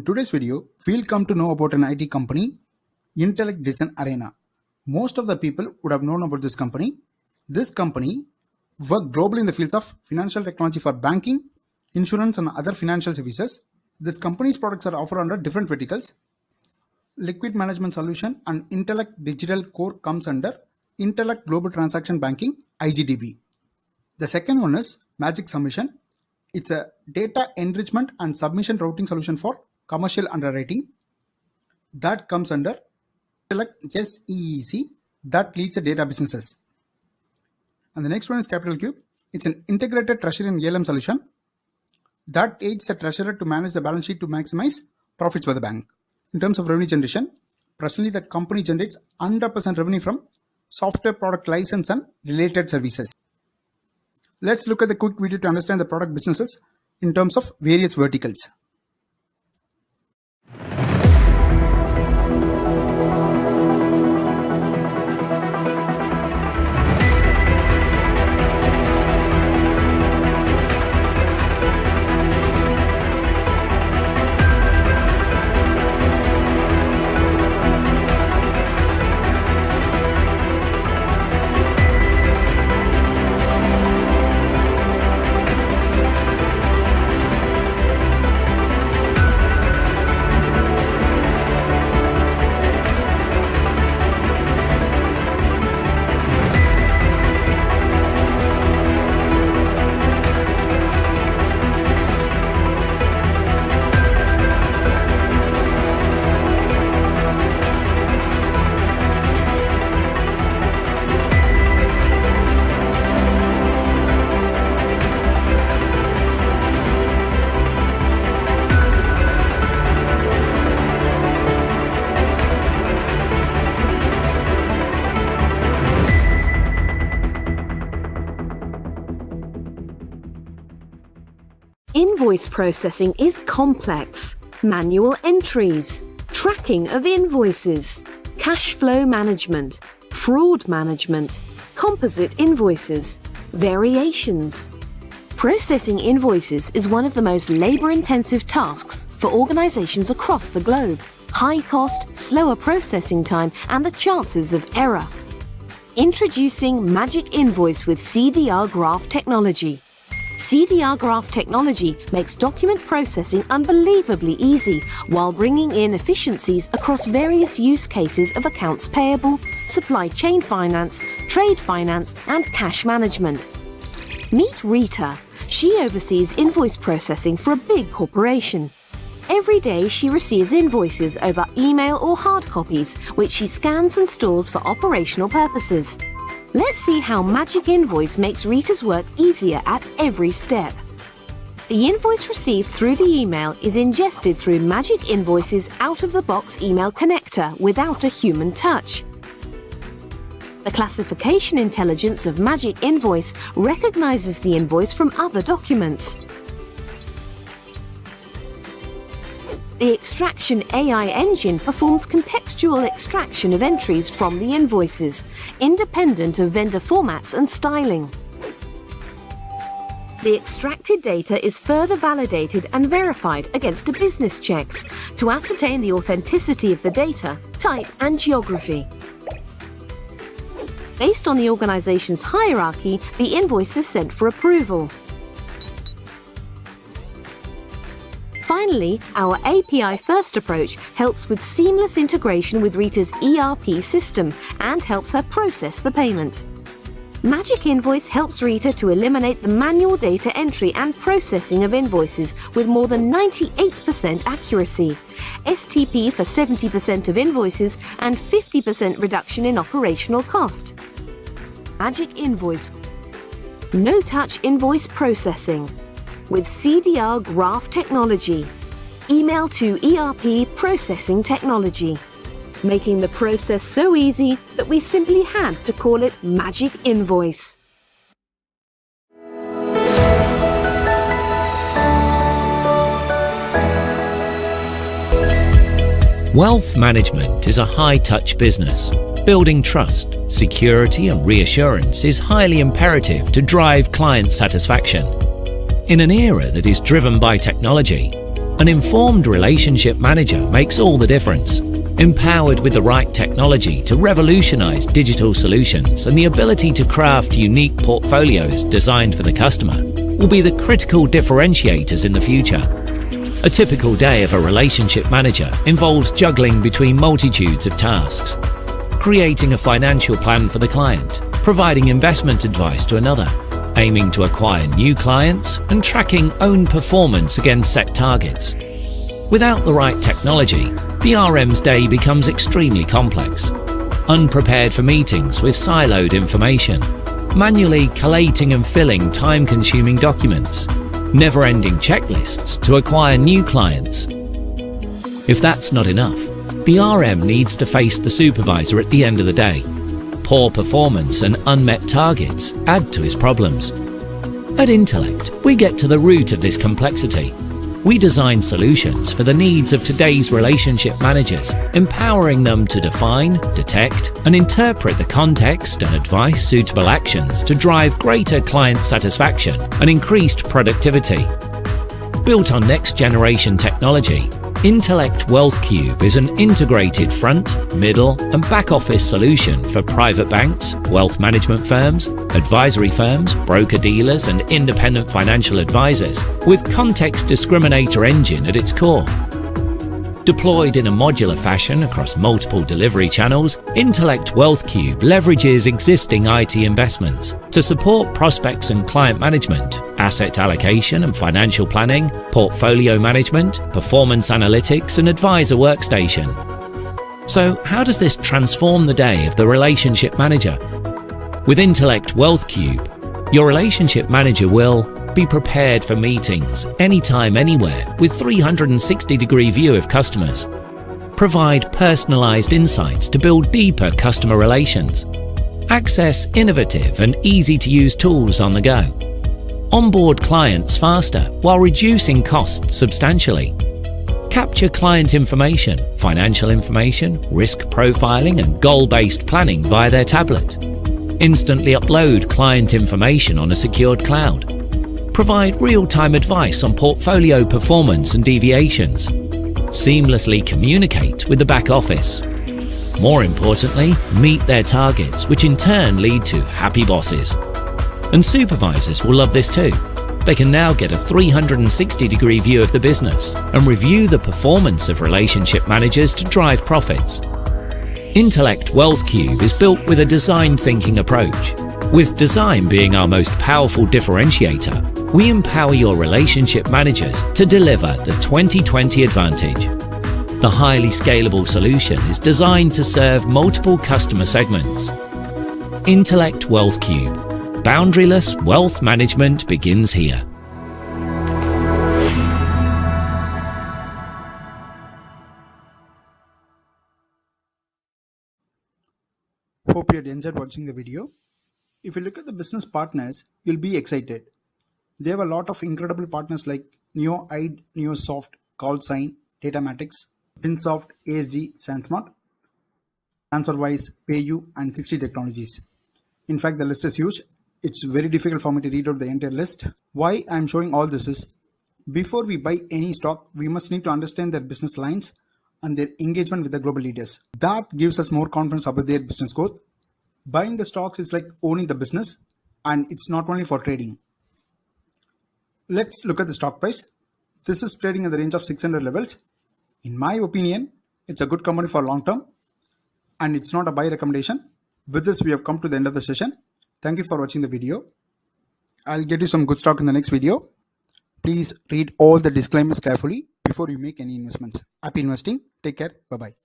In today's video, we'll come to know about an IT company, Intellect Design Arena. Most of the people would have known about this company. This company works globally in the fields of financial technology for banking, insurance and other financial services. This company's products are offered under different verticals. Liquid Management Solution and Intellect Digital Core comes under Intellect Global Transaction Banking, iGTB. The second one is Magic Submission. It's a data enrichment and submission routing solution for commercial underwriting. That comes under Intellect SEEC, that leads the data businesses. And the next one is Capital Cube. It's an integrated treasury and ALM solution that aids the treasurer to manage the balance sheet to maximize profits for the bank. In terms of revenue generation, presently the company generates 100% revenue from software product license and related services. Let's look at the quick video to understand the product businesses in terms of various verticals. Invoice processing is complex. Manual entries, tracking of invoices, cash flow management, fraud management, composite invoices, variations. Processing invoices is one of the most labor-intensive tasks for organizations across the globe. High cost, slower processing time, and the chances of error. Introducing Magic Invoice with CDR Graph technology. CDR Graph technology makes document processing unbelievably easy while bringing in efficiencies across various use cases of accounts payable, supply chain finance, trade finance, and cash management. Meet Rita. She oversees invoice processing for a big corporation. Every day she receives invoices over email or hard copies, which she scans and stores for operational purposes. Let's see how Magic Invoice makes Rita's work easier at every step. The invoice received through the email is ingested through Magic Invoice's out-of-the-box email connector without a human touch. The classification intelligence of Magic Invoice recognizes the invoice from other documents. The extraction AI engine performs contextual extraction of entries from the invoices, independent of vendor formats and styling. The extracted data is further validated and verified against business checks to ascertain the authenticity of the data, type and geography. Based on the organization's hierarchy, the invoice is sent for approval. Finally, our API-first approach helps with seamless integration with Rita's ERP system and helps her process the payment. Magic Invoice helps Rita to eliminate the manual data entry and processing of invoices with more than 98% accuracy, STP for 70% of invoices, and 50% reduction in operational cost. Magic Invoice. No-touch invoice processing. With CDR Graph technology, email to ERP processing technology, making the process so easy that we simply had to call it Magic Invoice. Wealth management is a high-touch business. Building trust, security and reassurance is highly imperative to drive client satisfaction. In an era that is driven by technology, An informed relationship manager makes all the difference. Empowered with the right technology to revolutionize digital solutions and the ability to craft unique portfolios designed for the customer will be the critical differentiators in the future. A typical day of a relationship manager involves juggling between multitudes of tasks. Creating a financial plan for the client, providing investment advice to another, aiming to acquire new clients, and tracking own performance against set targets. Without the right technology, the RM's day becomes extremely complex. Unprepared for meetings with siloed information, manually collating and filling time-consuming documents, never-ending checklists to acquire new clients. If that's not enough, the RM needs to face the supervisor at the end of the day. Poor performance and unmet targets add to his problems. At Intellect, we get to the root of this complexity. We design solutions for the needs of today's relationship managers, empowering them to define, detect, and interpret the context and advise suitable actions to drive greater client satisfaction and increased productivity. Built on next-generation technology, Intellect Wealth Cube is an integrated front, middle, and back-office solution for private banks, wealth management firms, advisory firms, broker-dealers, and independent financial advisors, with context discriminator engine at its core. Deployed in a modular fashion across multiple delivery channels, Intellect Wealth Cube leverages existing IT investments to support prospects and client management, asset allocation and financial planning, portfolio management, performance analytics, and advisor workstation. So, how does this transform the day of the relationship manager? With Intellect Wealth Cube, your relationship manager will be prepared for meetings anytime, anywhere with 360-degree view of customers. Provide personalized insights to build deeper customer relations. Access innovative and easy-to-use tools on the go. Onboard clients faster while reducing costs substantially. Capture client information, financial information, risk profiling, and goal-based planning via their tablet. Instantly upload client information on a secured cloud. Provide real-time advice on portfolio performance and deviations. Seamlessly communicate with the back office. More importantly, meet their targets, which in turn lead to happy bosses. And supervisors will love this too. They can now get a 360-degree view of the business and review the performance of relationship managers to drive profits. Intellect Wealth Cube is built with a design thinking approach. With design being our most powerful differentiator, we empower your relationship managers to deliver the 2020 advantage. The highly scalable solution is designed to serve multiple customer segments. Intellect Wealth Cube. Boundaryless wealth management begins here. Hope you had enjoyed watching the video. If you look at the business partners, you'll be excited. They have a lot of incredible partners like NeoID, NeoSoft, CallSign, Datamatics, Pinsoft, ASG, SanSmart, TransferWise, PayU, and 60 Technologies. In fact, the list is huge. It's very difficult for me to read out the entire list. Why I'm showing all this is, before we buy any stock, we must need to understand their business lines and their engagement with the global leaders. That gives us more confidence about their business growth. Buying the stocks is like owning the business, and it's not only for trading. Let's look at the stock price. This is trading in the range of 600 levels. In my opinion, it's a good company for long term, and it's not a buy recommendation. With this, we have come to the end of the session. Thank you for watching the video. I'll get you some good stock in the next video. Please read all the disclaimers carefully before you make any investments. Happy investing. Take care. Bye-bye.